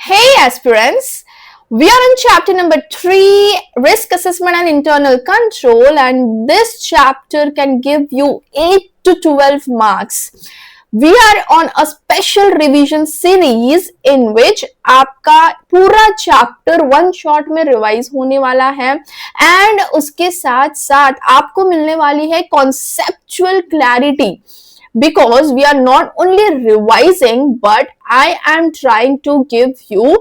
Hey aspirants, we are in chapter number 3, risk assessment and internal control, and this chapter can give you 8 to 12 marks. We are on a special revision series in which आपका पूरा chapter one shot में revise होने वाला है and उसके साथ साथ आपको मिलने वाली है conceptual clarity. Because we are not only revising, but I am trying to give you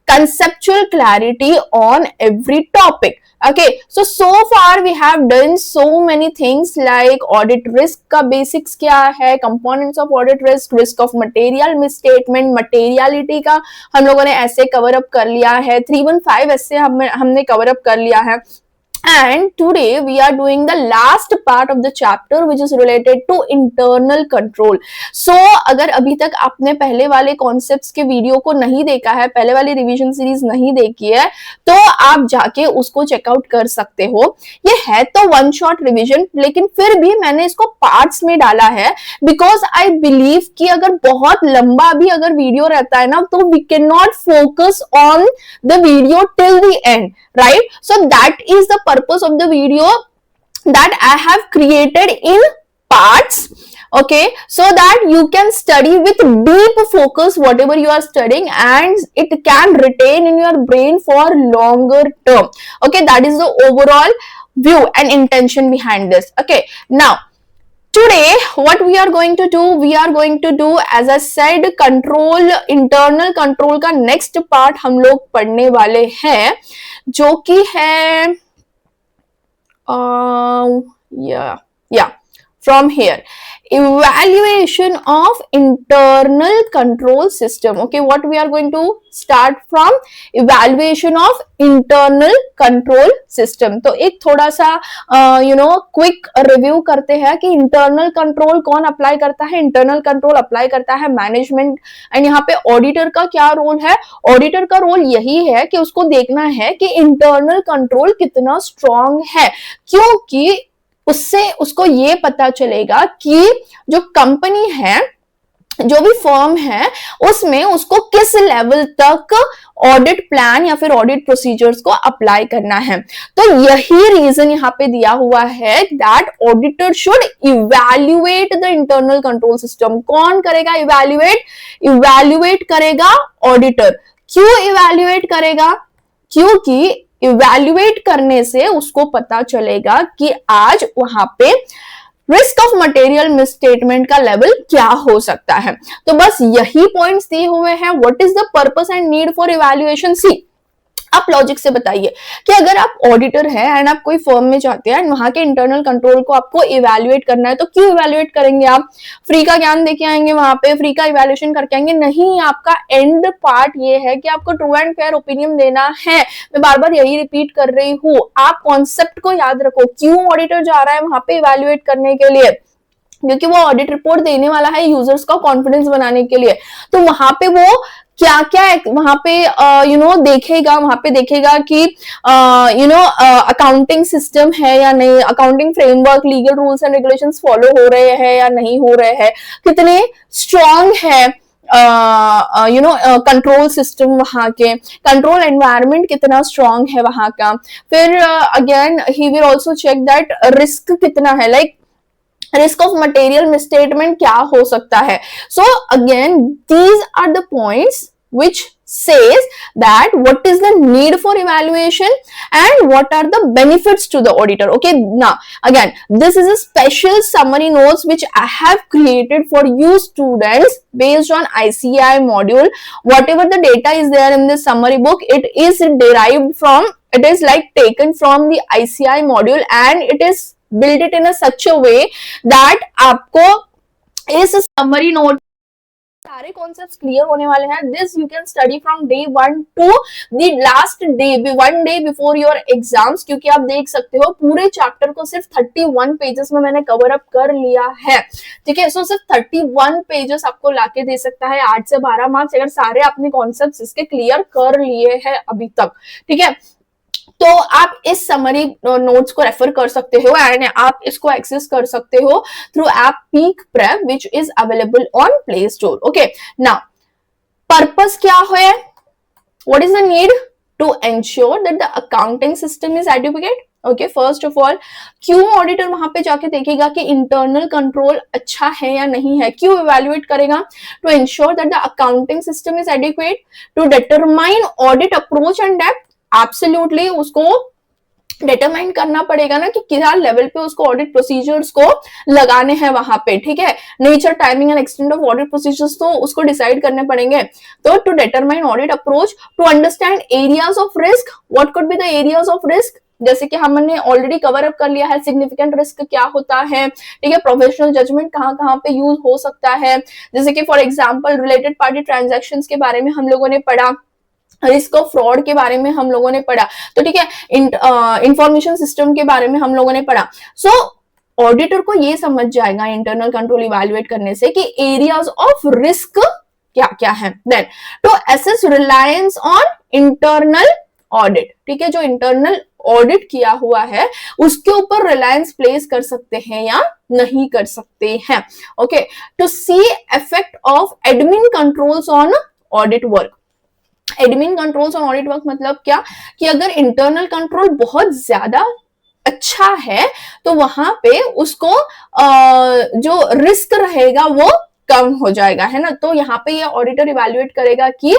conceptual clarity on every topic. Okay, so far we have done so many things like audit risk का basics क्या है, components of audit risk of material misstatement, materiality का हम लोगों ने ऐसे cover up कर लिया है, 315 ऐसे हमने cover up कर लिया है. And today we are doing the last part of the chapter which is related to internal control. So अगर अभी तक आपने पहले वाले concepts के वीडियो को नहीं देखा है, पहले वाली रिवीजन सीरीज नहीं देखी है, तो आप जाके उसको चेकआउट कर सकते हो. ये है तो वन शॉट रिवीजन, लेकिन फिर भी मैंने इसको पार्ट्स में डाला है बिकॉज आई बिलीव कि अगर बहुत लंबा भी अगर वीडियो रहता है ना, तो we can not focus on the video till the end, right? So that is the purpose of the video that I have created in parts, okay, so that you can study with deep focus whatever you are studying and it can retain in your brain for longer term. Okay, that is the overall view and intention behind this. Okay, now today what we are going to do, as I said, control, internal control का next part हम लोग पढ़ने वाले हैं, जो कि है from here, evaluation of internal control system. Okay, what we are going to start from, evaluation of internal control system. तो एक थोड़ा सा क्विक रिव्यू करते हैं कि इंटरनल कंट्रोल कौन अप्लाई करता है. इंटरनल कंट्रोल अप्लाई करता है मैनेजमेंट, एंड यहाँ पे ऑडिटर का क्या रोल है. ऑडिटर का रोल यही है कि उसको देखना है कि इंटरनल कंट्रोल कितना स्ट्रॉन्ग है, क्योंकि उससे उसको ये पता चलेगा कि जो कंपनी है, जो भी फर्म है, उसमें उसको किस लेवल तक ऑडिट प्लान या फिर ऑडिट प्रोसीजर्स को अप्लाई करना है. तो यही रीजन यहाँ पे दिया हुआ है that auditor should evaluate the internal control system. कौन करेगा इवैल्यूएट करेगा ऑडिटर. क्यों इवैल्यूएट करेगा? क्योंकि इवैल्यूएट करने से उसको पता चलेगा कि आज वहां पे रिस्क ऑफ मटेरियल मिसस्टेटमेंट का लेवल क्या हो सकता है. तो बस यही पॉइंट्स दिए हुए हैं. What is the purpose and need for evaluation. See, आप लॉजिक से बताइए कि अगर आप ऑडिटर हैं एंड आप कोई फर्म में जाते हैं एंड वहां के इंटरनल कंट्रोल को आपको इवैल्यूएट करना है, तो क्यों इवैल्यूएट करेंगे? आप फ्री का ज्ञान देके आएंगे, वहां पे फ्री का इवैल्यूएशन करके आएंगे? नहीं, आपका एंड पार्ट ये है कि आपको ट्रू एंड फेयर ओपिनियन देना है. मैं बार बार यही रिपीट कर रही हूँ, आप कॉन्सेप्ट को याद रखो. क्यों ऑडिटर जा रहा है वहां पे इवैल्यूएट करने के लिए? क्योंकि वो ऑडिट रिपोर्ट देने वाला है यूजर्स का कॉन्फिडेंस बनाने के लिए. तो वहां पे वो क्या क्या वहां पे देखेगा. वहां पे देखेगा कि अकाउंटिंग सिस्टम है या नहीं, accounting framework, legal rules and regulations follow हो रहे हैं या नहीं हो रहे हैं, कितने स्ट्रॉन्ग है कंट्रोल सिस्टम, वहां के कंट्रोल एनवायरनमेंट कितना स्ट्रॉन्ग है वहां का. फिर again he will also check that risk कितना है, like risk of material misstatement क्या हो सकता है. So again, these are the points which says that what is the need for evaluation and what are the benefits to the auditor. Okay, now again, this is a special summary notes which I have created for you students based on ICAI module. Whatever the data is there in this summary book, it is derived from, it is like taken from the ICAI module and it is build it in a such a way that आपको इस summary note सारे concepts clear होने वाले हैं. This you can study from day 1 to the last day, 1 day before your exams. क्योंकि आप देख सकते हो पूरे चैप्टर को सिर्फ 31 पेजेस में मैंने कवर अप कर लिया है. ठीक है, सो सिर्फ 31 पेजेस आपको लाके दे सकता है 8 से 12 मार्क्स, अगर सारे आपने कॉन्सेप्ट्स इसके क्लियर कर लिए हैं अभी तक. ठीक है, तो आप इस समरी नोट्स को रेफर कर सकते हो एंड आप इसको एक्सेस कर सकते हो through app peak prep which is available on play store. Okay, now purpose क्या है? What is the need to ensure that the accounting system is adequate? Okay, first of all क्यों auditor वहां पे जाके देखेगा कि इंटरनल कंट्रोल अच्छा है या नहीं है? क्यों इवेल्युएट करेगा? To ensure that the accounting system is adequate, to determine audit approach and depth. Absolutely उसको डिटरमाइन करना पड़ेगा ना कि क्या लेवल पे उसको ऑडिट प्रोसीजर्स को लगाने हैं वहां पे, ठीक है। Nature, timing and extent of audit procedures तो उसको डिसाइड करने पड़ेंगे। तो to determine audit approach, to understand areas of risk, what could be the areas of risk, जैसे कि हमने ऑलरेडी कवर अप कर लिया है, सिग्निफिकेंट रिस्क क्या होता है, ठीक है। प्रोफेशनल जजमेंट कहाँ कहाँ पे यूज हो सकता है, जैसे कि for example related party transactions के बारे में हम लोगों ने पढ़ा, रिस्क ऑफ फ्रॉड के बारे में हम लोगों ने पढ़ा, तो ठीक है, इंफॉर्मेशन सिस्टम के बारे में हम लोगों ने पढ़ा। सो ऑडिटर को ये समझ जाएगा इंटरनल कंट्रोल इवैल्यूएट करने से कि एरियाज ऑफ रिस्क क्या क्या है। Then to assess reliance on internal audit, ठीक है, जो इंटरनल ऑडिट किया हुआ है उसके ऊपर रिलायंस प्लेस कर सकते हैं या नहीं कर सकते हैं। Okay, to see effect of admin controls on audit work. Admin controls on audit work मतलब क्या कि अगर इंटरनल कंट्रोल बहुत ज्यादा अच्छा है तो वहां पे उसको जो रिस्क रहेगा वो कम हो जाएगा, है ना। तो यहाँ पे ये ऑडिटर इवैल्यूएट करेगा कि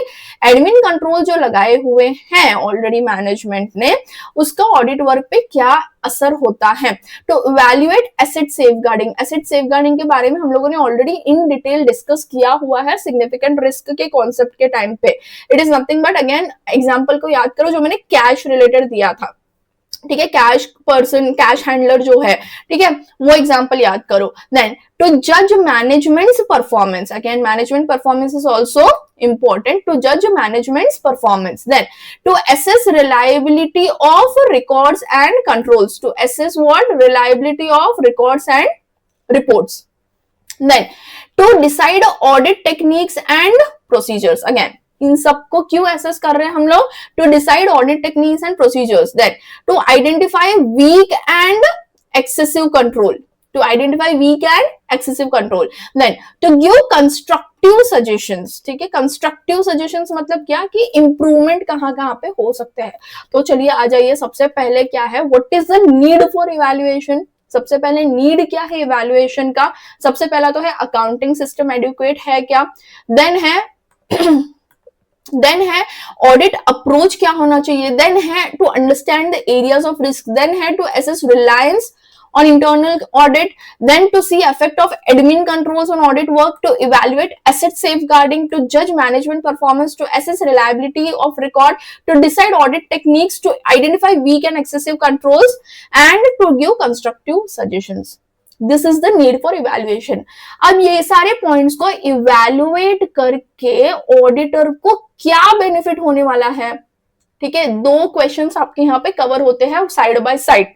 एडमिन कंट्रोल जो लगाए हुए हैं ऑलरेडी मैनेजमेंट ने, उसका ऑडिट वर्क पे क्या असर होता है। तो evaluate asset safeguarding. Asset safeguarding के बारे में हम लोगों ने ऑलरेडी इन डिटेल डिस्कस किया हुआ है सिग्निफिकेंट रिस्क के कॉन्सेप्ट के टाइम पे। It is nothing but, again example को याद करो जो मैंने कैश रिलेटेड दिया था, ठीक है, कैश पर्सन, कैश हैंडलर जो है, ठीक है, वो एग्जांपल याद करो। देन टू जज managements performance, again management performance is also important to judge management's performance. Then to assess reliability of records and controls, to assess what reliability of records and reports. Then to decide audit techniques and procedures, again इन सबको क्यों assess कर रहे हैं हम लोग? To decide audit techniques and procedures. Then to identify weak and excessive control, to identify weak and excessive control. Then to give constructive suggestions, ठीक है, कंस्ट्रक्टिव सजेशंस मतलब क्या कि इंप्रूवमेंट कहाँ कहाँ पे हो सकते हैं। तो चलिए आ जाइए, सबसे पहले क्या है, what is the need for evaluation. सबसे पहले नीड क्या है इवैल्यूएशन का? सबसे पहला तो है अकाउंटिंग सिस्टम एडिक्वेट है क्या, देन है ऑडिट अप्रोच क्या होना चाहिए, देन है to understand the areas of risk, then है to assess reliance on internal audit, then to see effect of admin controls on audit work, to evaluate asset safeguarding, to judge management performance, to assess reliability of record, to decide audit techniques, to identify weak and excessive controls, and to give constructive suggestions. This is the need for evaluation. अब ये सारे points को evaluate करके auditor को क्या benefit होने वाला है, ठीक है। दो क्वेश्चंस आपके यहाँ पे कवर होते हैं साइड बाय साइड,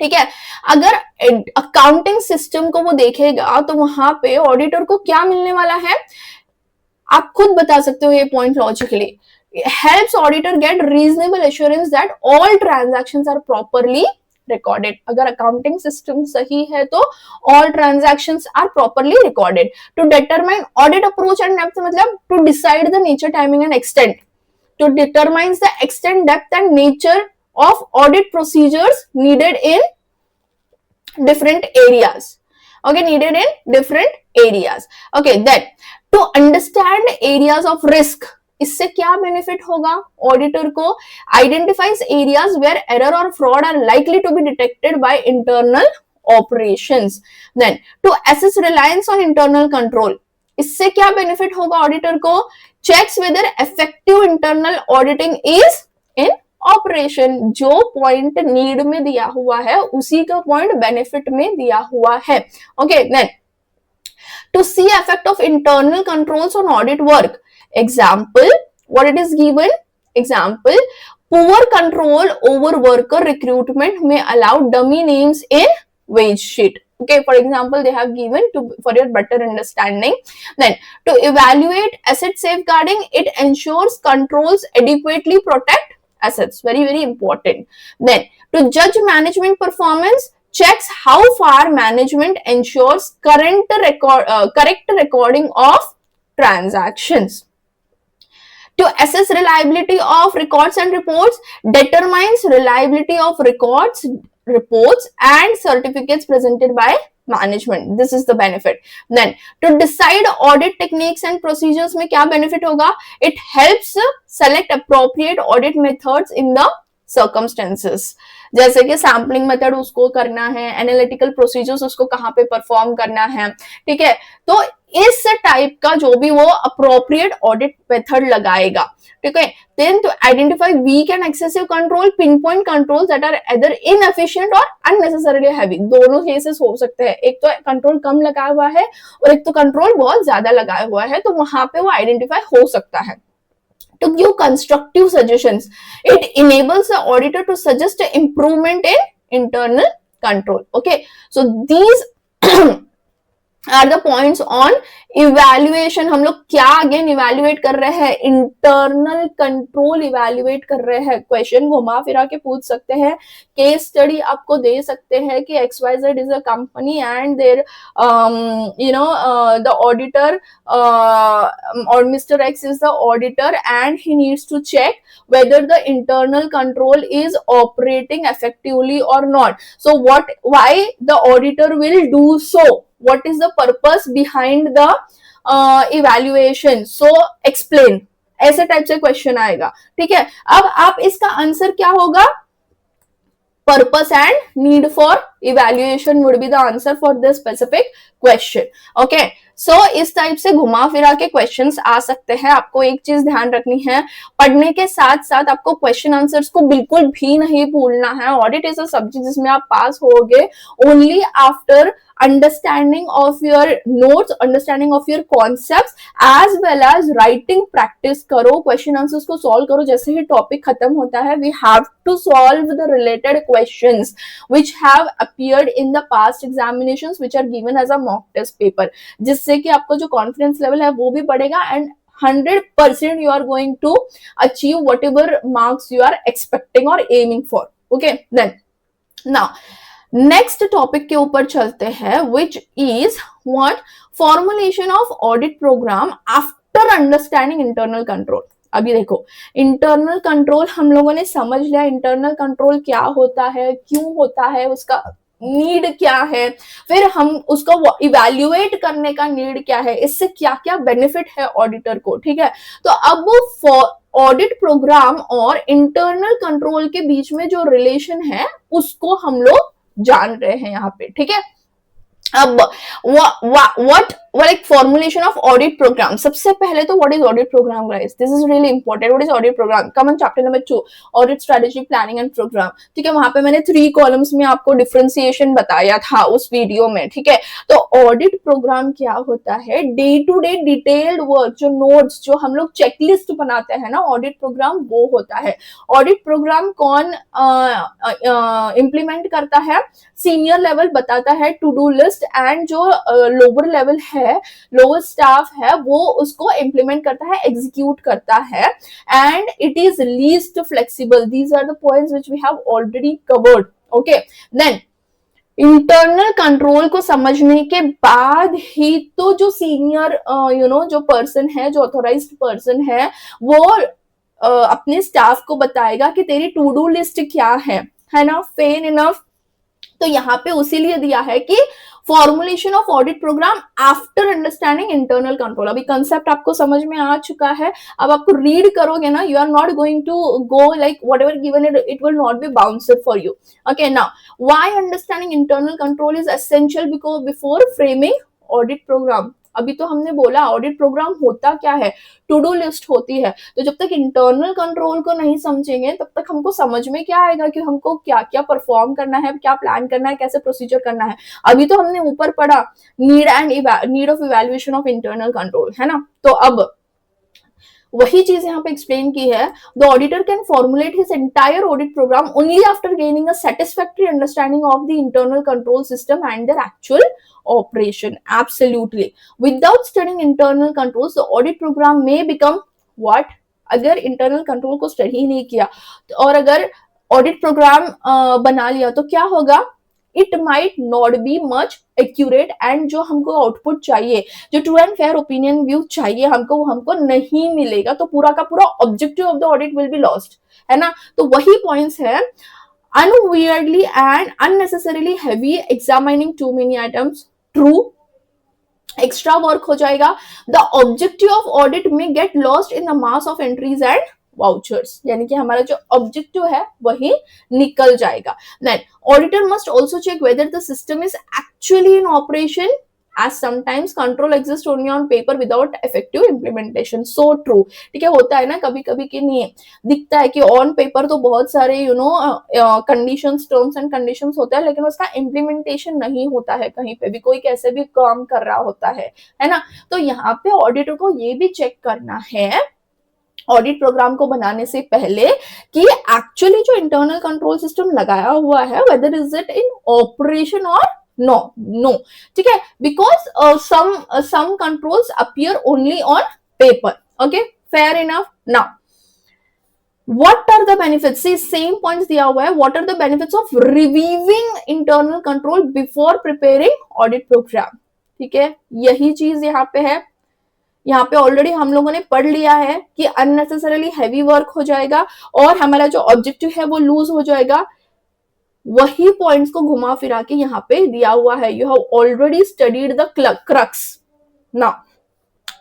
ठीक है। अगर अकाउंटिंग सिस्टम को वो देखेगा तो वहां पे ऑडिटर को क्या मिलने वाला है, आप खुद बता सकते हो ये point logically. Helps auditor get reasonable assurance that all transactions are properly recorded. अगर अकाउंटिंग सिस्टम सही है तो all transactions are properly recorded. To determine audit approach and depth मतलब to decide the nature, timing and extent, to determine the extent, depth and nature of audit procedures needed in different areas. Okay, needed in different areas. Okay, then to understand areas of risk, इससे क्या benefit होगा auditor को? Identifies areas where error or fraud are likely to be detected by internal operations. Then to assess reliance on internal control, इससे क्या benefit होगा auditor को? Checks whether effective internal auditing is in operation. जो point need में दिया हुआ है उसी का पॉइंट बेनिफिट में दिया हुआ है। Okay, then to see effect of internal controls on audit work, example what it is given, example poor control over worker recruitment में allow dummy names in wage sheet. Okay, for example, they have given for your better understanding. Then to evaluate asset safeguarding, it ensures controls adequately protect assets, very very important. Then to judge management performance, checks how far management ensures correct recording of transactions. To assess reliability of records and reports, determines reliability of records, reports and certificates presented by management. This is the benefit. Then to decide audit techniques and procedures में क्या benefit होगा? It helps select appropriate audit methods in the circumstances. जैसे कि sampling method उसको करना है, analytical procedures उसको कहाँ पे परफॉर्म करना है, ठीक है। तो इस टाइप का जो भी वो अप्रोप्रिएट ऑडिट मेथड लगाएगा, ठीक है। Then to identify weak and excessive control, pin point controls that are either inefficient or unnecessarily heavy. दोनों केसेस हो सकते हैं, एक तो कंट्रोल कम लगा हुआ है और एक तो कंट्रोल बहुत ज्यादा लगाया हुआ है, तो वहां पे वो आइडेंटिफाई हो सकता है। To give constructive suggestions, it enables the auditor to suggest an improvement in internal control. Okay, so these are the points on evaluation. हम लोग क्या अगेन इवैल्यूएट कर रहे हैं? इंटरनल कंट्रोल इवैल्यूएट कर रहे हैं। क्वेश्चन घुमा फिरा के पूछ सकते हैं, केस स्टडी आपको दे सकते हैं कि XYZ is a company and there the auditor और Mister X is the auditor and he needs to check whether the internal control is operating effectively or not. So why the auditor will do so? What is the purpose behind the evaluation? So explain, ऐसे type से question आएगा, ठीक है। अब आप इसका answer क्या होगा? Purpose and need for evaluation would be the answer for this specific question. Okay, so इस टाइप से घुमा फिरा के क्वेश्चंस आ सकते हैं। आपको एक चीज ध्यान रखनी है, पढ़ने के साथ साथ आपको क्वेश्चन आंसर्स को बिल्कुल भी नहीं भूलना है। ऑडिट इज अ सब्जेक्ट जिसमें आप पास होगे only after understanding of your notes, understanding of your concepts as well as writing practice करो, question answers को solve करो। जैसे ही टॉपिक खत्म होता है we have to solve the related questions which have appeared in the past examinations which are given as a mock test paper, जिससे कि आपको जो कॉन्फिडेंस लेवल है वो भी बढ़ेगा and 100% you are going to achieve whatever marks you are expecting or aiming for. Okay, then now next topic के ऊपर चलते हैं, which is what? Formulation of audit programme after understanding internal control. अभी देखो, इंटरनल कंट्रोल हम लोगों ने समझ लिया, इंटरनल कंट्रोल क्या होता है, क्यों होता है, उसका नीड क्या है, फिर हम उसको इवैल्यूएट करने का नीड क्या है, इससे क्या क्या बेनिफिट है ऑडिटर को, ठीक है। तो अब वो ऑडिट प्रोग्राम और इंटरनल कंट्रोल के बीच में जो रिलेशन है उसको हम लोग जान रहे हैं यहाँ पे, ठीक है। अब what like formulation of audit program, सबसे पहले तो what is audit program guys? This is really important. What is audit program? Come on chapter number 2, audit strategy planning and program, ठीक है। वहां पे मैंने 3 कॉलम्स में आपको डिफरेंशिएशन बताया था उस वीडियो में, ठीक है। तो ऑडिट प्रोग्राम क्या होता है? Day to day detailed work, जो नोट्स, जो हम लोग चेकलिस्ट बनाते हैं ना, ऑडिट प्रोग्राम वो होता है। ऑडिट प्रोग्राम कौन इम्प्लीमेंट करता है? सीनियर लेवल बताता है टू डू लिस्ट, एंड जो लोअर लेवल है, लोअर स्टाफ है, वो उसको इम्प्लीमेंट करता है, एग्जीक्यूट करता है, and it is least flexible. These are the points which we have already covered. Okay, then internal control को समझने के बाद ही तो जो सीनियर जो पर्सन है, जो ऑथोराइज्ड पर्सन है, वो अपने स्टाफ को बताएगा कि तेरी टू डू लिस्ट क्या है ना, फेयर इनफ। तो यहाँ पे उसीलिए दिया है कि formulation of audit programme after understanding internal control. अभी कंसेप्ट आपको समझ में आ चुका है। अब आपको रीड करोगे ना, you are not going to go like whatever given it will not be bouncer for you. Okay, now why understanding internal control is essential before framing audit programme. अभी तो हमने बोला ऑडिट प्रोग्राम होता क्या है, to do list होती है। तो जब तक इंटरनल कंट्रोल को नहीं समझेंगे तब तक हमको समझ में क्या आएगा कि हमको क्या क्या परफॉर्म करना है, क्या प्लान करना है, कैसे प्रोसीजर करना है। अभी तो हमने ऊपर पढ़ा need of evaluation of internal control, है ना। तो अब वही चीज यहाँ पे एक्सप्लेन की है। The auditor can formulate his entire audit programme only after gaining a satisfactory understanding of the internal control system and their actual operation. Absolutely, without studying internal controls the audit program may become what? अगर internal control को study नहीं किया और अगर audit programme बना लिया तो क्या होगा? It might not be much accurate and जो हमको आउटपुट चाहिए, जो true and fair opinion view चाहिए हमको, वो हमको नहीं मिलेगा, तो पूरा का पूरा objective of the audit will be lost, है ना। तो वही पॉइंट्स है, unweirdly and unnecessarily heavy examining too many items, true, extra work हो जाएगा, the objective of audit may get lost in the mass of entries and vouchers, यानी कि हमारा जो ऑब्जेक्टिव है वही निकल जाएगा। Then auditor must also check whether the system is actually in operation, as sometimes control exists only on paper without effective implementation, so true, ठीक है। होता है ना कभी कभी कि नहीं दिखता है कि ऑन पेपर तो बहुत सारे कंडीशंस, टर्म्स एंड कंडीशंस होते हैं, लेकिन उसका इम्प्लीमेंटेशन नहीं होता है कहीं पे भी, कोई कैसे भी काम कर रहा होता है ना। तो यहाँ पे ऑडिटर को ये भी चेक करना है ऑडिट प्रोग्राम को बनाने से पहले कि एक्चुअली जो इंटरनल कंट्रोल सिस्टम लगाया हुआ है whether is it in operation or no, ठीक है, because some controls appear only on paper, okay, fair enough। now what are the benefits, see same points दिया हुआ है, what are the benefits of reviewing internal control before preparing audit program, ठीक है, यही चीज यहाँ पे है। यहाँ पे ऑलरेडी हम लोगों ने पढ़ लिया है कि अननेसेसरीली हैवी वर्क हो जाएगा और हमारा जो ऑब्जेक्टिव है वो लूज हो जाएगा, वही पॉइंट्स को घुमा फिरा के यहाँ पे दिया हुआ है। You have already studied the crux. Now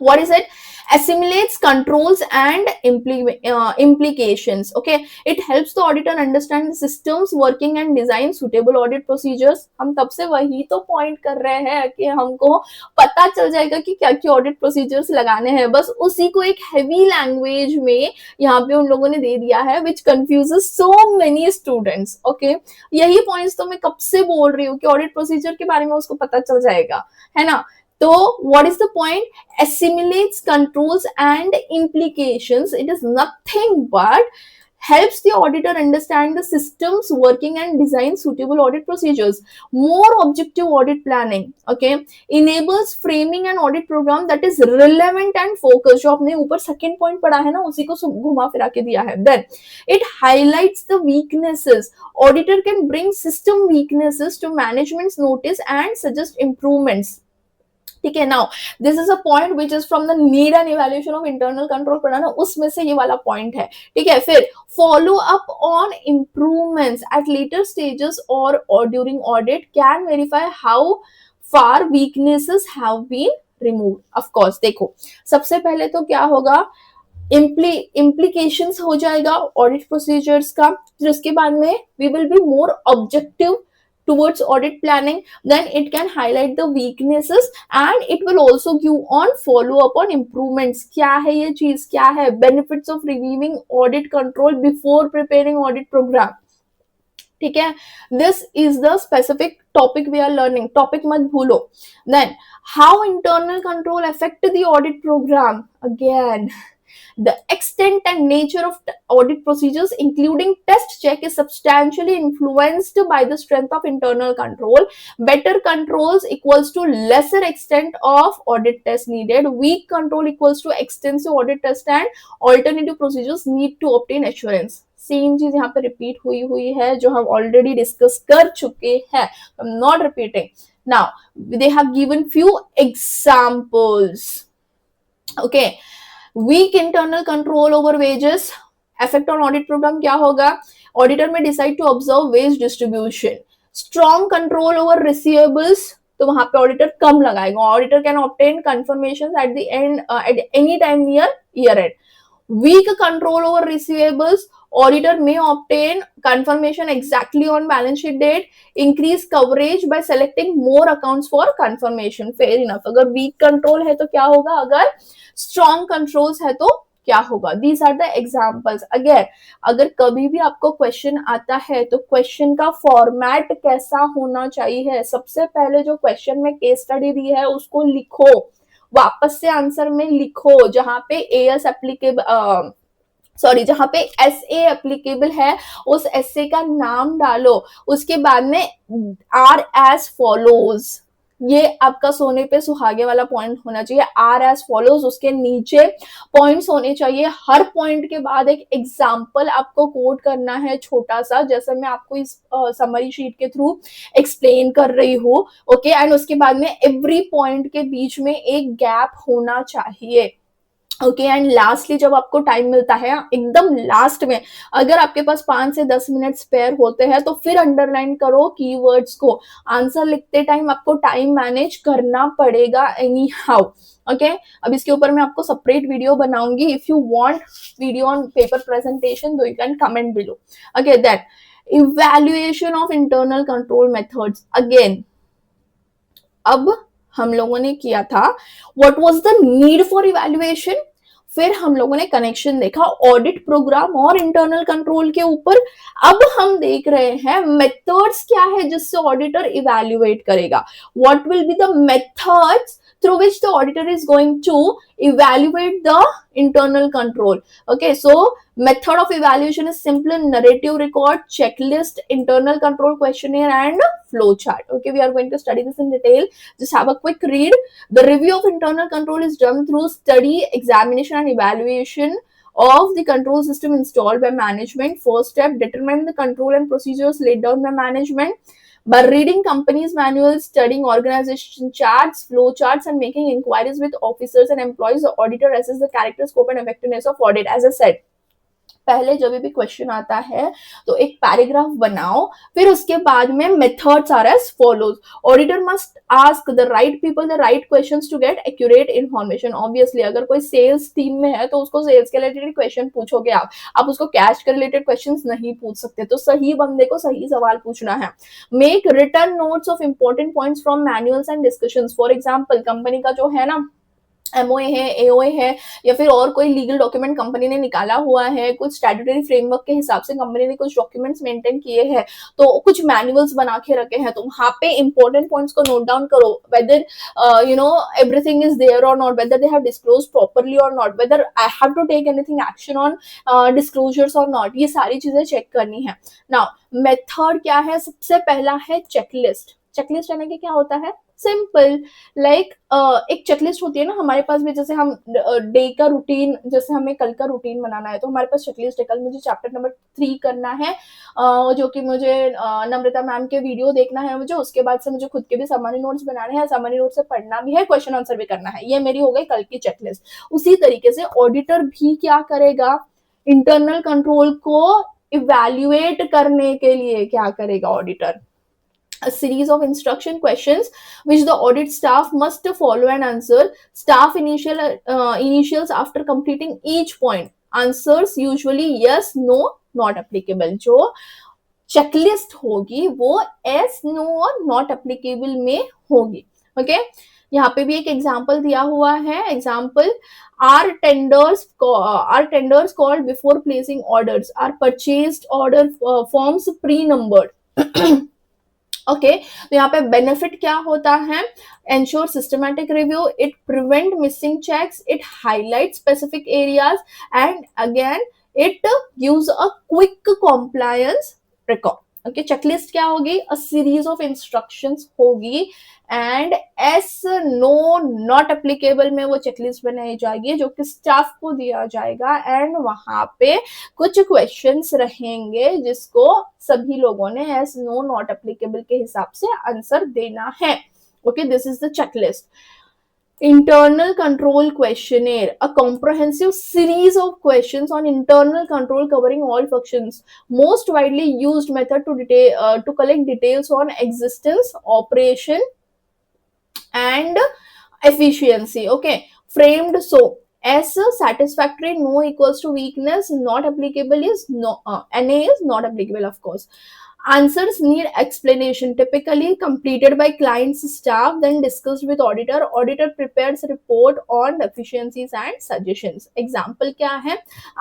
what is it? Assimilates controls and implications, okay, it helps the auditor understand the systems working and design suitable audit procedures। हम तब से वही तो पॉइंट कर रहे हैं कि हमको पता चल जाएगा कि क्या क्या ऑडिट प्रोसीजर्स लगाने हैं, बस उसी को एक हैवी लैंग्वेज में यहाँ पे उन लोगों ने दे दिया है which confuses so many students, okay. यही पॉइंट्स तो मैं कब से बोल रही हूँ कि ऑडिट प्रोसीजर के बारे में उसको पता चल जाएगा, है ना। तो what is the point? Assimilates controls and implications. It is nothing but helps the auditor understand the systems working and design suitable audit procedures. More objective audit planning, okay, enables framing an audit program that is relevant and focused। जो आपने ऊपर second point पढ़ा है ना, उसी को घुमा फिरा के दिया है। Then it highlights the weaknesses। Auditor can bring system weaknesses to management's notice and suggest improvements, ठीक है। Now this is a point which is from the need and evaluation of internal control पढ़ाना, उसमें से ये वाला point है, ठीक है। फिर follow up on improvements at later stages और during audit can verify how far weaknesses have been removed. Of course देखो सबसे पहले तो क्या होगा, implications हो जाएगा ऑडिट प्रोसीजर्स का, फिर उसके बाद में we will be more objective towards audit planning, then it can highlight the weaknesses and it will also give on follow up on improvements। क्या है ये चीज, क्या है benefits of reviewing audit control before preparing audit program, ठीक है। this is the specific topic we are learning, topic मत भूलो। then how internal control affect the audit program, again the extent and nature of audit procedures including test check is substantially influenced by the strength of internal control। better controls equals to lesser extent of audit test needed, weak control equals to extensive audit test and alternative procedures need to obtain assurance। Same चीज यहाँ पे repeat हुई है जो हम already discuss कर चुके हैं, I am not repeating. Now they have given few examples, okay. Weak internal control over wages, effect on audit programme क्या होगा, auditor may decide to observe wage distribution. Strong control over receivables, तो वहां पे auditor कम लगाएगा, auditor can obtain confirmation at the end at any time near year end. Weak control over receivables, auditor may obtain confirmation exactly on balance sheet date, increase coverage by selecting more accounts for confirmation, fair enough। अगर weak control है तो क्या होगा, अगर strong controls है तो क्या होगा, these are the examples। अगर कभी भी आपको क्वेश्चन आता है तो क्वेश्चन का फॉर्मेट कैसा होना चाहिए, सबसे पहले जो क्वेश्चन में केस स्टडी दी है उसको लिखो, वापस से आंसर में लिखो, जहां पे एएस एप्लीकेबल जहां पे एसए एप्लीकेबल है उस एसए का नाम डालो, उसके बाद में आर एज फॉलोज, ये आपका सोने पे सुहागे वाला पॉइंट होना चाहिए। आर एज फॉलोज, उसके नीचे पॉइंट्स होने चाहिए, हर पॉइंट के बाद एक एग्जाम्पल आपको कोट करना है छोटा सा, जैसे मैं आपको इस समरी शीट के थ्रू एक्सप्लेन कर रही हूँ। ओके, एंड उसके बाद में एवरी पॉइंट के बीच में एक गैप होना चाहिए। ओके, एंड लास्टली जब आपको टाइम मिलता है एकदम लास्ट में, अगर आपके पास 5 से 10 मिनट स्पेयर होते हैं तो फिर अंडरलाइन करो कीवर्ड्स को। आंसर लिखते टाइम आपको टाइम मैनेज करना पड़ेगा एनी हाउ। ओके, अब इसके ऊपर मैं आपको सेपरेट वीडियो बनाऊंगी। If you want video on paper presentation तो you can comment below. Okay, that evaluation of internal control methods. Again, अब हम लोगों ने किया था what was the need for evaluation, फिर हम लोगों ने कनेक्शन देखा ऑडिट प्रोग्राम और इंटरनल कंट्रोल के ऊपर। अब हम देख रहे हैं मेथड्स क्या है जिससे ऑडिटर इवैल्यूएट करेगा। What will be the methods through which the auditor is going to evaluate the internal control. Okay, so method of evaluation is simple narrative record, checklist, internal control questionnaire and flow chart. Okay, we are going to study this in detail. Just have a quick read. The review of internal control is done through study, examination and evaluation of the control system installed by management. First step, determine the control and procedures laid down by management. By reading companies' manuals, studying organization charts, flow charts, and making inquiries with officers and employees, the auditor assesses the character, scope, and effectiveness of audit. As I said, पहले जब भी question आता है तो एक paragraph बनाओ, फिर उसके बाद में methods are as follows. Auditor must ask the right people the right questions to get accurate information. Obviously अगर कोई सेल्स टीम में है तो उसको सेल्स के रिलेटेड क्वेश्चन पूछोगे आप उसको कैश के रिलेटेड क्वेश्चन नहीं पूछ सकते, तो सही बंदे को सही सवाल पूछना है। Make return notes of important points from manuals and discussions. For example, company का जो है ना एमओए है, एओए है, या फिर और कोई लीगल डॉक्यूमेंट कंपनी ने निकाला हुआ है, कुछ स्टैट्यूटरी फ्रेमवर्क के हिसाब से कंपनी ने कुछ डॉक्यूमेंट्स मेंटेन किए हैं, तो कुछ मैनुअल्स बना के रखे हैं, तो वहां पे इंपॉर्टेंट पॉइंट्स को नोट डाउन करो, वेदर एवरीथिंग इज देयर और not, whether they have disclose properly और not, whether I have to take anything action on disclosures और नॉट, ये सारी चीजें चेक करनी है। नाउ मेथड क्या है, सबसे पहला है चेकलिस्ट। चेकलिस्ट यानी कि क्या होता है, सिंपल लाइक एक चेकलिस्ट होती है ना हमारे पास भी, जैसे हम डे का रूटीन, जैसे हमें कल का रूटीन बनाना है तो हमारे पास चेकलिस्ट है, कल मुझे चैप्टर नंबर 3 करना है, जो कि मुझे नम्रता मैम के वीडियो देखना है मुझे, उसके बाद से मुझे खुद के भी समरी नोट्स बनाने हैं, समरी नोट से पढ़ना भी है, क्वेश्चन आंसर भी करना है, ये मेरी हो गई कल की चेकलिस्ट। उसी तरीके से ऑडिटर भी क्या करेगा, इंटरनल कंट्रोल को इवैल्यूएट करने के लिए क्या करेगा auditor, a series of instruction questions which the audit staff must follow and answer. Staff initials after completing each point. Answers usually yes, no, not applicable. जो checklist होगी वो yes, no और not applicable में होगी। Okay, यहाँ पे भी एक एग्जाम्पल दिया हुआ है। Example, are tenders called before placing orders, are purchased order forms pre numbered. Okay, तो यहाँ पे बेनिफिट क्या होता है, ensure systematic review, it prevent missing checks, it highlight specific areas and again it gives a quick compliance record. Okay, checklist क्या होगी, a series of instructions होगी and yes no not applicable में वो checklist बनाई जाएगी जो कि staff को दिया जाएगा एंड वहां पे कुछ क्वेश्चंस रहेंगे जिसको सभी लोगों ने एस नो नॉट एप्लीकेबल के हिसाब से आंसर देना है। Okay, this is the checklist. Internal control questionnaire, a comprehensive series of questions on internal control covering all functions. Most widely used method to collect details on existence, operation, and efficiency. Okay, framed so as satisfactory, no equals to weakness, not applicable is no, NA is not applicable, of course. Answers need explanation, typically completed by client's staff, then discussed with auditor. Auditor prepares report on deficiencies and suggestions. Example क्या है,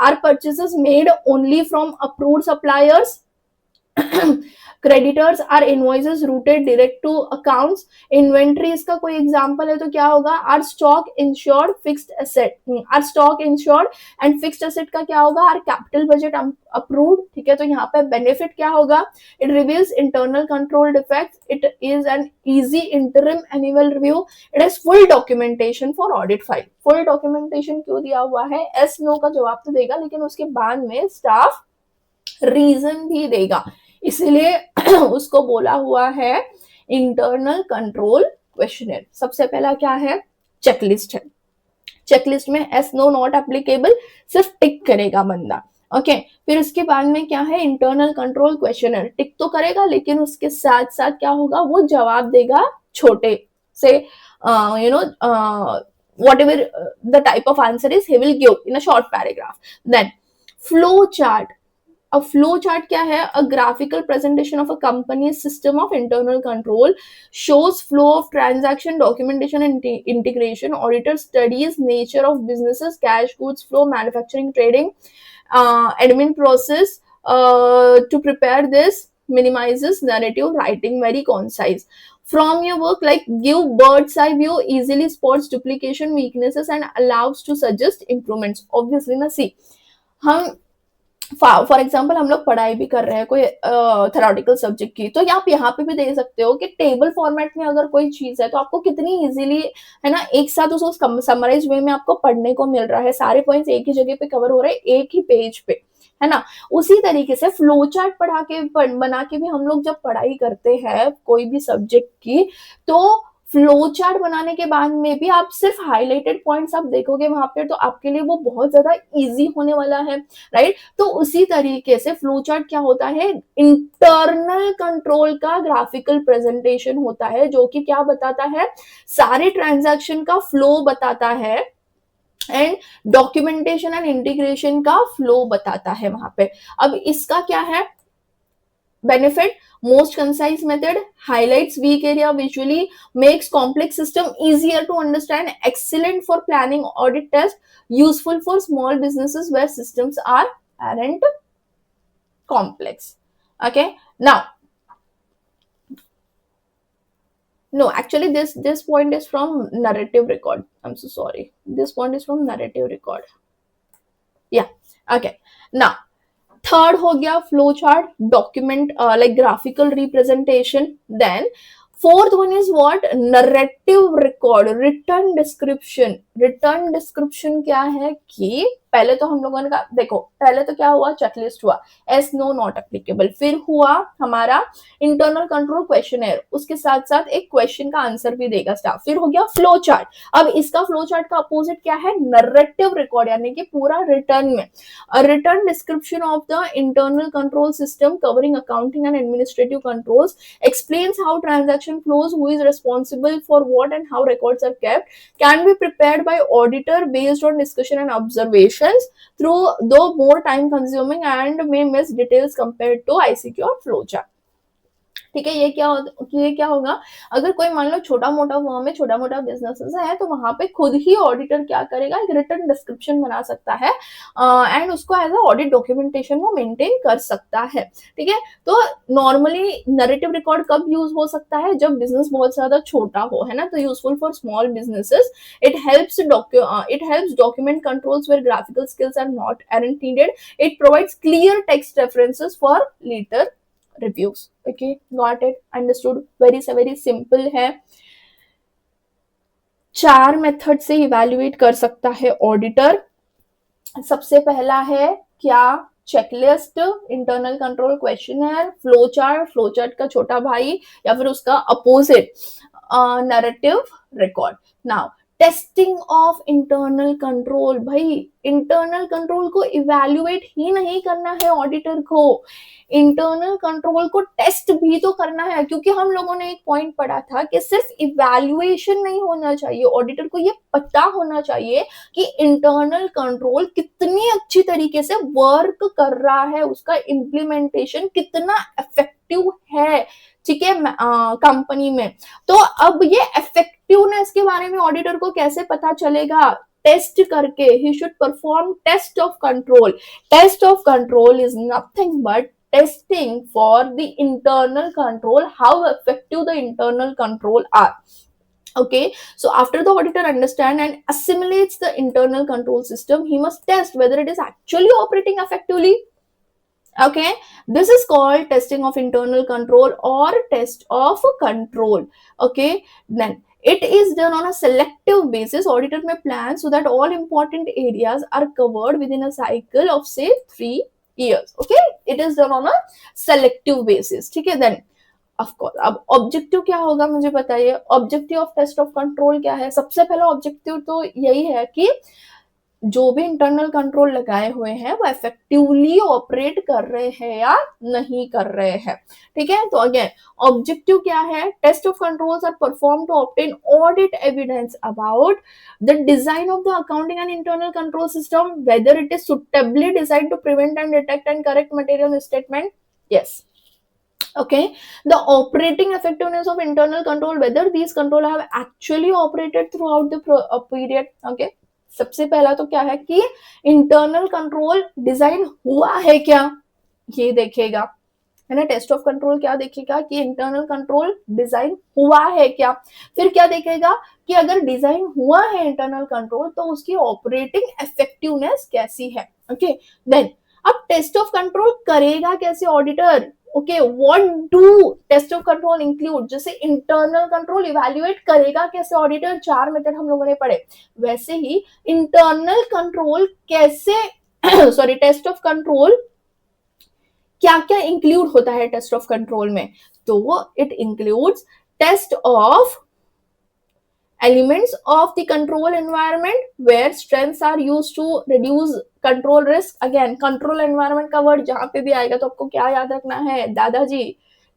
are purchases made only from approved suppliers? Creditors are invoices routed direct to accounts. Inventory इसका कोई example है तो क्या होगा, are stock insured fixed asset, are stock insured and fixed asset का क्या होगा, आर कैपिटल बजट अप्रूव्ड। ठीक है, तो यहाँ पे बेनिफिट क्या होगा, it reveals internal control defects, it is an easy interim annual review, it is full documentation for audit file. Full documentation क्यों दिया हुआ है, एस नो का जवाब तो देगा लेकिन उसके बाद में स्टाफ रीजन भी देगा, इसीलिए उसको बोला हुआ है इंटरनल कंट्रोल क्वेश्चनर। सबसे पहला क्या है, चेकलिस्ट है। चेकलिस्ट में एस नो नॉट एप्लीकेबल सिर्फ टिक करेगा बंदा। ओके, फिर उसके बाद में क्या है, इंटरनल कंट्रोल क्वेश्चनर, टिक तो करेगा लेकिन उसके साथ साथ क्या होगा, वो जवाब देगा छोटे से, you know whatever the type of answer is, he will give in a short paragraph. Then flow chart. A flow chart क्या है, a graphical presentation of a company's system of internal control, shows flow of transaction, documentation and integration. Auditor studies nature of businesses, cash, goods flow, manufacturing, trading, admin process. To prepare this, minimizes narrative writing, very concise. From your work, like give bird's eye view, easily spots duplication, weaknesses and allows to suggest improvements. Obviously ना, see, हम for example हम लोग पढ़ाई भी कर रहे हैं कोई थेरोटिकल सब्जेक्ट की, तो आप यहाँ पे भी देख सकते हो कि टेबल फॉर्मेट में अगर कोई चीज है तो आपको कितनी इजीली, है ना, एक साथ उसको समराइज वे में आपको पढ़ने को मिल रहा है, सारे पॉइंट्स एक ही जगह पे कवर हो रहे हैं, एक ही पेज पे, है ना। उसी तरीके से फ्लो चार्ट बना के भी हम लोग जब पढ़ाई करते हैं कोई भी सब्जेक्ट की, तो फ्लो चार्ट बनाने के बाद में भी आप सिर्फ हाईलाइटेड पॉइंट्स आप देखोगे वहां पे, तो आपके लिए वो बहुत ज्यादा इजी होने वाला है, राइट। तो उसी तरीके से फ्लो चार्ट क्या होता है, इंटरनल कंट्रोल का ग्राफिकल प्रेजेंटेशन होता है, जो कि क्या बताता है, सारे ट्रांजैक्शन का फ्लो बताता है एंड डॉक्यूमेंटेशन एंड इंटीग्रेशन का फ्लो बताता है वहां पे। अब इसका क्या है benefit, most concise method, highlights weak area visually, makes complex system easier to understand, excellent for planning audit test, useful for small businesses where systems aren't complex. Okay, now no, actually this point is from narrative record, I'm so sorry, this point is from narrative record. Yeah, okay, now third हो गया flow chart, document like graphical representation. Then fourth one is what, narrative record, written description. Written description क्या है कि पहले तो हम लोगों ने कहा, देखो पहले तो क्या हुआ, चेकलिस्ट हुआ, एस नो नॉट एप्लीकेबल, फिर हुआ हमारा इंटरनल कंट्रोल क्वेश्चनर, उसके साथ साथ एक क्वेश्चन का आंसर भी देगा स्टाफ, फिर हो गया फ्लो चार्ट। अब इसका फ्लो चार्ट का अपोजिट क्या है, नरेटिव रिकॉर्ड, यानी कि पूरा रिटर्न में, a written description of the internal control system covering accounting and administrative controls, explains how transaction flows, who is responsible for what and how records are kept, can be prepared by auditor based on discussion and observations, through though more time consuming and may miss details compared to ICQ or flowchart. ठीक है, ये क्या होगा, अगर कोई मान लो छोटा मोटा फर्म है, छोटा मोटा बिजनेस है, तो वहां पे खुद ही ऑडिटर क्या करेगा, एक रिटर्न डिस्क्रिप्शन बना सकता है एंड उसको एज अ ऑडिट डॉक्यूमेंटेशन वो मेंटेन कर सकता है। ठीक है, तो नॉर्मली नरेटिव रिकॉर्ड कब यूज हो सकता है, जब बिजनेस बहुत ज्यादा छोटा हो, है ना, तो useful for small businesses, it helps document controls where graphical skills aren't needed, it provides clear text references for later reviews. Okay, got it, understood, very simple है। 4 मेथड से इवेल्युएट कर सकता है ऑडिटर। सबसे पहला है क्या, checklist, internal control questionnaire, flow chart का छोटा भाई या फिर उसका opposite narrative record. Now testing of internal control, भाई इंटरनल कंट्रोल को इवेल्युएट ही नहीं करना है ऑडिटर को, इंटरनल कंट्रोल को टेस्ट भी तो करना है, क्योंकि हम लोगों ने एक पॉइंट पढ़ा था कि सिर्फ इवेल्युएशन नहीं होना चाहिए, ऑडिटर को ये पता होना चाहिए कि इंटरनल कंट्रोल कितनी अच्छी तरीके से वर्क कर रहा है, उसका इम्प्लीमेंटेशन कितना इफेक्टिव है, ठीक है, कंपनी में। तो अब ये इफेक्टिवनेस के बारे में ऑडिटर को कैसे पता चलेगा, टेस्ट करके, he should perform test of control. Test of control is nothing but testing for the internal control, how effective the internal control are. Okay, so after the auditor understand and assimilates the internal control system, he must test whether it is actually operating effectively. Okay, this is called testing of internal control or test of control. Okay, then it is done on a selective basis. Auditor may plan so that all important areas are covered within a cycle of say 3 years. Okay, it is done on a selective basis. ठीक है, then of course अब objective क्या होगा मुझे बताइए, objective of test of control क्या है? सबसे पहला ऑब्जेक्टिव तो यही है कि जो भी इंटरनल कंट्रोल लगाए हुए हैं वो इफेक्टिवली ऑपरेट कर रहे हैं या नहीं कर रहे हैं। ठीक है, तो अगेन ऑब्जेक्टिव क्या है? Test of controls are perform to obtain audit evidence about the design of the accounting and internal control system, whether it is suitably design to prevent and detect and correct material statement. Yes, okay, the operating effectiveness of internal control, whether these control have actually operated throughout the period. Okay, सबसे पहला तो क्या है कि internal control design हुआ है क्या, ये देखेगा, है ना। टेस्ट ऑफ कंट्रोल क्या देखेगा कि इंटरनल कंट्रोल डिजाइन हुआ है क्या। फिर क्या देखेगा कि अगर डिजाइन हुआ है इंटरनल कंट्रोल तो उसकी ऑपरेटिंग इफेक्टिवनेस कैसी है। ओके, देन अब टेस्ट ऑफ कंट्रोल करेगा कैसे auditor. Okay, what do test of control include? जैसे इंटरनल कंट्रोल इवैल्यूएट करेगा कैसे ऑडिटर, 4 मेथड हम लोगों ने पढ़े, वैसे ही इंटरनल कंट्रोल कैसे सॉरी टेस्ट ऑफ कंट्रोल क्या क्या इंक्लूड होता है टेस्ट ऑफ कंट्रोल में। तो it includes test of elements of the control environment where strengths are used to reduce control risk. Again, control environment का वर्ड जहां पे भी आएगा तो आपको क्या याद रखना है दादाजी।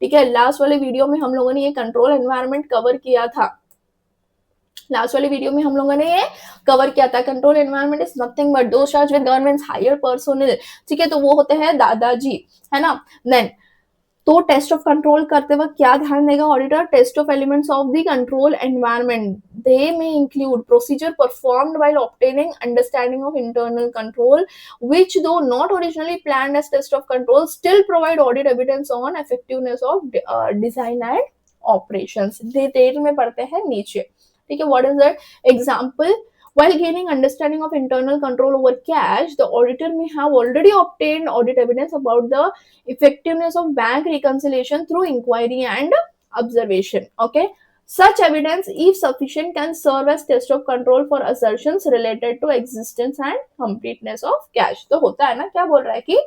ठीक है, लास्ट वाले वीडियो में हम लोगों ने ये कंट्रोल एनवायरनमेंट कवर किया था, लास्ट वाले वीडियो में हम लोगों ने ये कवर किया था। Control environment is nothing but those charge with governments higher personnel. ठीक है, तो वो होते हैं दादाजी, है ना। देन तो टेस्ट ऑफ कंट्रोल करते वक्त क्या ध्यान देगा auditor? Test of elements of the control environment, they may include procedure performed while obtaining understanding of internal control which do not originally planned as test of control still provide audit evidence on effectiveness of design and operations. Detail में पढ़ते हैं नीचे। ठीक है, what is that? Example, while gaining understanding of internal control over cash, the auditor may have already obtained audit evidence about the effectiveness of bank reconciliation through inquiry and observation. Okay, such evidence, if sufficient, can serve as test of control for assertions related to existence and completeness of cash. तो होता है ना, क्या बोल रहा है कि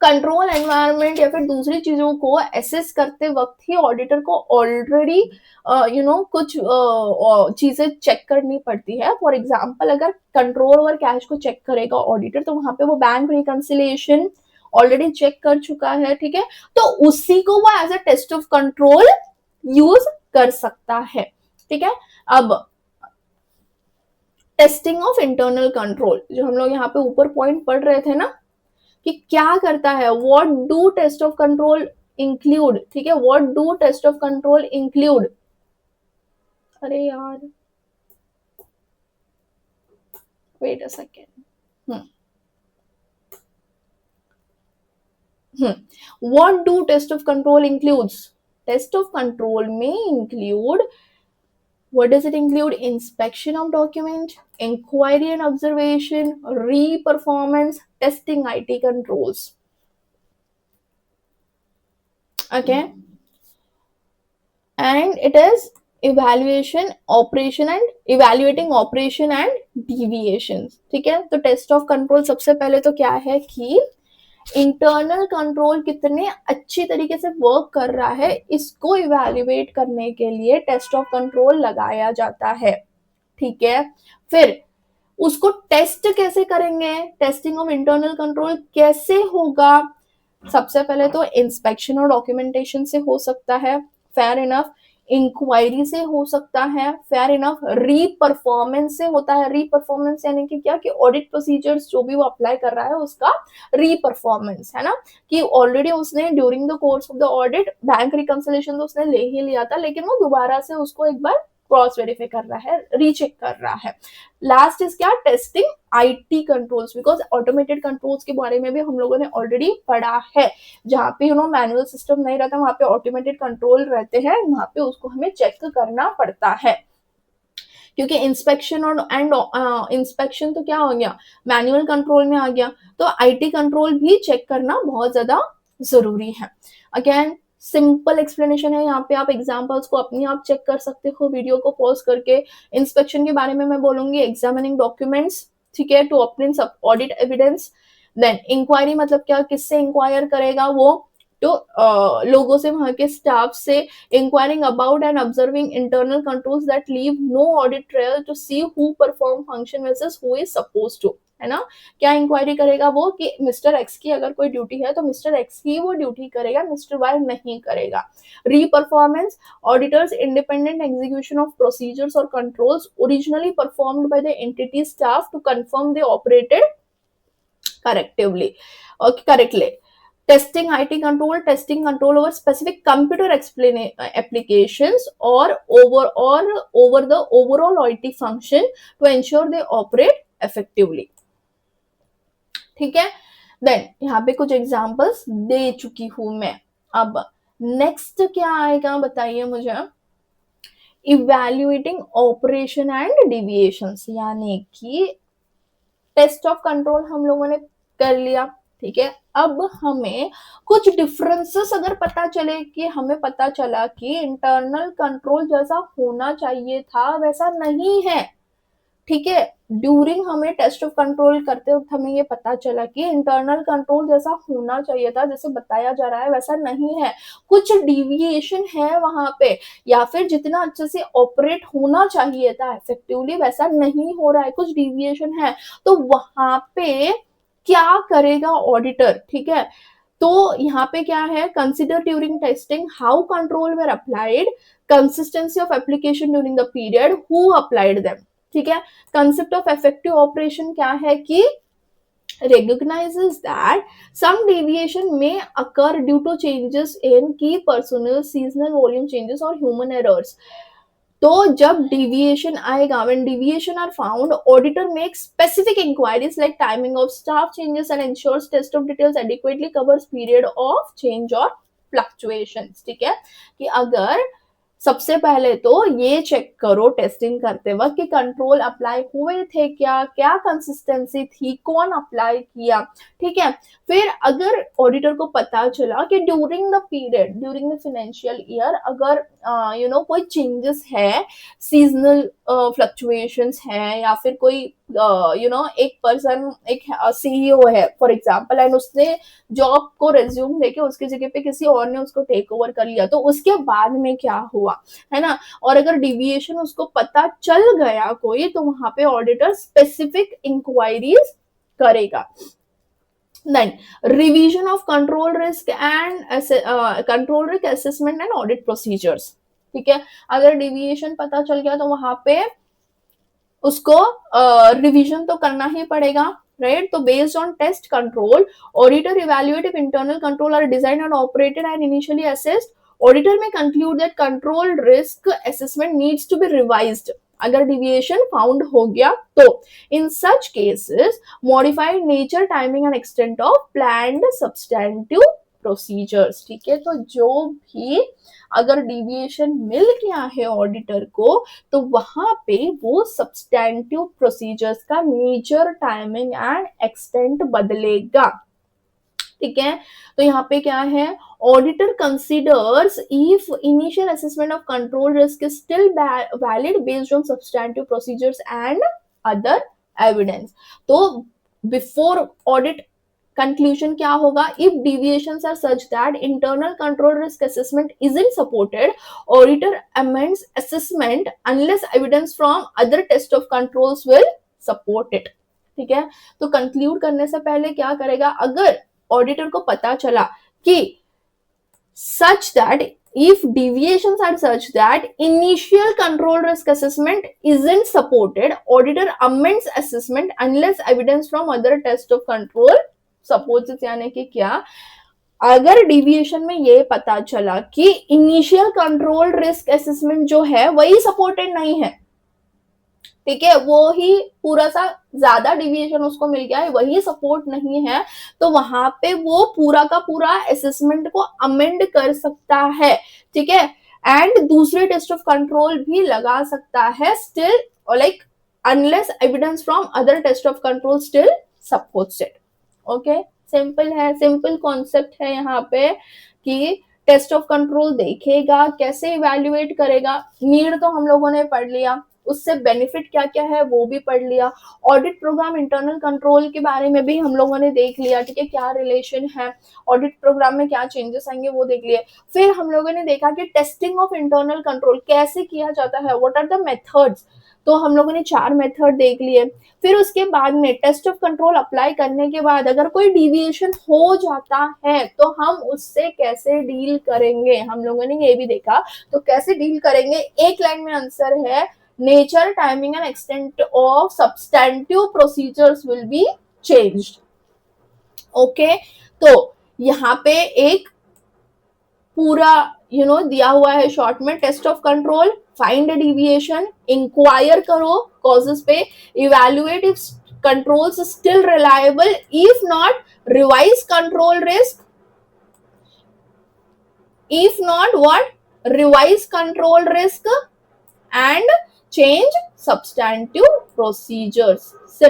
control environment या फिर दूसरी चीजों को एसेस करते वक्त ही ऑडिटर को ऑलरेडी कुछ चीजें चेक करनी पड़ती है। फॉर एग्जांपल, अगर कंट्रोल ओवर कैश को चेक करेगा ऑडिटर तो वहां पे वो बैंक रिकंसिलिएशन ऑलरेडी चेक कर चुका है। ठीक है, तो उसी को वो as a test of control use कर सकता है। ठीक है, अब टेस्टिंग ऑफ इंटरनल कंट्रोल जो हम लोग यहाँ पे ऊपर पॉइंट पढ़ रहे थे ना कि क्या करता है, what do test of control include. ठीक है, what do test of control include. अरे यार wait a second, what do test of control includes? Test of control may include, what does it include? Inspection of document, inquiry and observation, re-performance, testing IT controls. Okay, and it is evaluation operation and evaluating operation and deviations. ठीक है, तो test of control सबसे पहले तो क्या है कि internal control कितने अच्छी तरीके से वर्क कर रहा है इसको इवैल्यूएट करने के लिए टेस्ट ऑफ कंट्रोल लगाया जाता है। ठीक है, फिर उसको टेस्ट कैसे करेंगे, टेस्टिंग ऑफ इंटरनल कंट्रोल कैसे होगा? सबसे पहले तो इंस्पेक्शन और डॉक्यूमेंटेशन से हो सकता है, फेयर इनफ। इंक्वायरी से हो सकता है, फेयर इनफ। री परफॉर्मेंस से होता है। री परफॉर्मेंस यानी कि क्या कि ऑडिट प्रोसीजर्स जो भी वो अप्लाई कर रहा है उसका री परफॉर्मेंस, है ना, कि ऑलरेडी उसने during the course of the audit bank reconciliation तो उसने ले ही लिया था लेकिन वो दोबारा से उसको एक बार क्रॉस वेरीफाई कर रहा है, रीचेक कर रहा है। लास्ट इज क्या, testing IT controls, because automated controls के बारे में भी हम लोगों ने ऑलरेडी पढ़ा है। जहाँ पे मैनुअल सिस्टम नहीं रहता, वहां पे ऑटोमेटेड कंट्रोल रहते हैं, वहां पे उसको हमें चेक करना पड़ता है। क्योंकि इंस्पेक्शन और इंस्पेक्शन तो क्या हो गया, मैनुअल कंट्रोल में आ गया, तो आईटी कंट्रोल भी चेक करना बहुत ज्यादा जरूरी है। अगेन सिंपल एक्सप्लेनेशन है, यहाँ पे आप एग्जांपल्स को अपने आप चेक कर सकते हो वीडियो को पॉज करके। इंस्पेक्शन के बारे में मैं बोलूंगी, एग्जामिनिंग डॉक्यूमेंट्स, ठीक है, टू ऑब्टेन सब ऑडिट एविडेंस। देन इंक्वायरी मतलब क्या, किससे इंक्वायर करेगा वो, तो लोगों से, वहां के स्टाफ से, inquiring about and observing internal controls that leave no audit trail to see who perform function versus who is suppose to, है ना। क्या इंक्वायरी करेगा वो, कि मिस्टर एक्स की अगर कोई ड्यूटी है तो मिस्टर एक्स ही वो ड्यूटी करेगा, मिस्टर वाई नहीं करेगा। Reperformance, auditor's independent execution of procedures और controls originally performed by the entity staff to confirm they operated correctly. Testing IT control, testing control over specific computer applications or over the overall IT function to ensure they operate effectively. ठीक है, then यहाँ पे कुछ examples दे चुकी हूं मैं। अब next क्या आएगा बताइए मुझे, इवैल्यूएटिंग ऑपरेशन एंड डिविएशंस, यानी कि टेस्ट ऑफ कंट्रोल हम लोगों ने कर लिया, ठीक है। अब हमें कुछ डिफरेंसेस अगर पता चले, कि हमें पता चला कि इंटरनल कंट्रोल जैसा होना चाहिए था वैसा नहीं है, ठीक है। ड्यूरिंग हमें टेस्ट ऑफ कंट्रोल करते वक्त हमें ये पता चला कि इंटरनल कंट्रोल जैसा होना चाहिए था, जैसे बताया जा रहा है वैसा नहीं है, कुछ डिविएशन है वहां पे, या फिर जितना अच्छे से ऑपरेट होना चाहिए था इफेक्टिवली वैसा नहीं हो रहा है, कुछ डिविएशन है, तो वहां पे क्या करेगा ऑडिटर, ठीक है। तो यहाँ पे क्या है, consider during testing how control were applied, consistency of application during the period, who applied them, ठीक है। कंसेप्ट ऑफ इफेक्टिव ऑपरेशन क्या है, कि recognizes that some deviation may occur due to changes in key personnel, seasonal volume changes or human errors. तो जब deviation आएगा, when deviation are found, auditor makes specific inquiries like timing of staff changes and ensures test of details adequately covers period of change or fluctuations, ठीक है। कि अगर सबसे पहले तो ये चेक करो टेस्टिंग करते वक्त कि कंट्रोल अप्लाई हुए थे क्या, क्या कंसिस्टेंसी थी, कौन अप्लाई किया, ठीक है। फिर अगर ऑडिटर को पता चला कि during the period, during the financial year, अगर कोई चेंजेस है, सीजनल फ्लक्चुएशंस है, या फिर कोई एक पर्सन, एक सीईओ है फॉर एग्जांपल, एंड उसने जॉब को रेज्यूम देके उसकी जगह पे किसी और ने उसको टेक ओवर कर लिया, तो उसके बाद में क्या हुआ, है ना। और अगर डिविएशन उसको पता चल गया कोई, तो वहां पे ऑडिटर स्पेसिफिक इंक्वायरीज करेगा। Then revision of control risk and control risk assessment and audit procedures, ठीक है। अगर डिविएशन पता चल गया तो वहां पे उसको रिवीजन तो करना ही पड़ेगा, right? So based on test control, auditor evaluate if internal control are designed and operated and initially assessed. Auditor may conclude that control risk assessment needs to be revised. अगर deviation found हो गया तो in such cases modified nature, timing and extent of planned substantive procedures, ठीक है। तो जो भी अगर डिविएशन मिल गया है ऑडिटर को, तो वहां पे वो सब्सटेंटिव प्रोसीजर्स का नेचर, टाइमिंग एंड एक्सटेंट बदलेगा, ठीक है। तो यहाँ पे क्या है, auditor considers if initial assessment of control risk is still valid based on substantive procedures and other evidence. तो बिफोर ऑडिट conclusion क्या होगा, if deviations are such that internal control risk assessment isn't supported, auditor amends assessment unless evidence from other test of controls will support it, ठीक है। तो conclude करने से पहले क्या करेगा, अगर ऑडिटर को पता चला कि such that if deviations are such that initial control risk assessment isn't supported, auditor amends assessment unless evidence from other test of control supposes, यानी कि क्या, अगर डिविएशन में ये पता चला कि इनिशियल कंट्रोल रिस्क असेसमेंट जो है वही सपोर्टेड नहीं है, ठीक है, वो ही पूरा सा ज्यादा डिविएशन उसको मिल गया है, वही सपोर्ट नहीं है, तो वहां पे वो पूरा का पूरा असेसमेंट को अमेंड कर सकता है, ठीक है, एंड दूसरे टेस्ट ऑफ कंट्रोल भी लगा सकता है still, like unless evidence from other test of control still supports it. Okay, simple है, सिंपल कॉन्सेप्ट है यहाँ पे कि टेस्ट ऑफ कंट्रोल देखेगा, कैसे इवेल्युएट करेगा, नीड तो हम लोगों ने पढ़ लिया, उससे बेनिफिट क्या क्या है वो भी पढ़ लिया, ऑडिट प्रोग्राम इंटरनल कंट्रोल के बारे में भी हम लोगों ने देख लिया, ठीक है, क्या रिलेशन है, ऑडिट प्रोग्राम में क्या चेंजेस आएंगे वो देख लिए। फिर हम लोगों ने देखा कि टेस्टिंग ऑफ इंटरनल कंट्रोल कैसे किया जाता है, व्हाट आर द मेथड्स, तो हम लोगों ने 4 मेथड देख लिए। फिर उसके बाद में टेस्ट ऑफ कंट्रोल अप्लाई करने के बाद अगर कोई डिविएशन हो जाता है तो हम उससे कैसे डील करेंगे, हम लोगों ने ये भी देखा, तो कैसे डील करेंगे, एक लाइन में आंसर है, nature, timing and extent of substantive procedures will be changed. Okay, तो यहाँ पे एक पूरा दिया हुआ है शॉर्ट में, test of control, find deviation, inquire करो कॉजेस पे, evaluate if controls still reliable, if not revise control risk, if not what, revise control risk and change substantive procedures.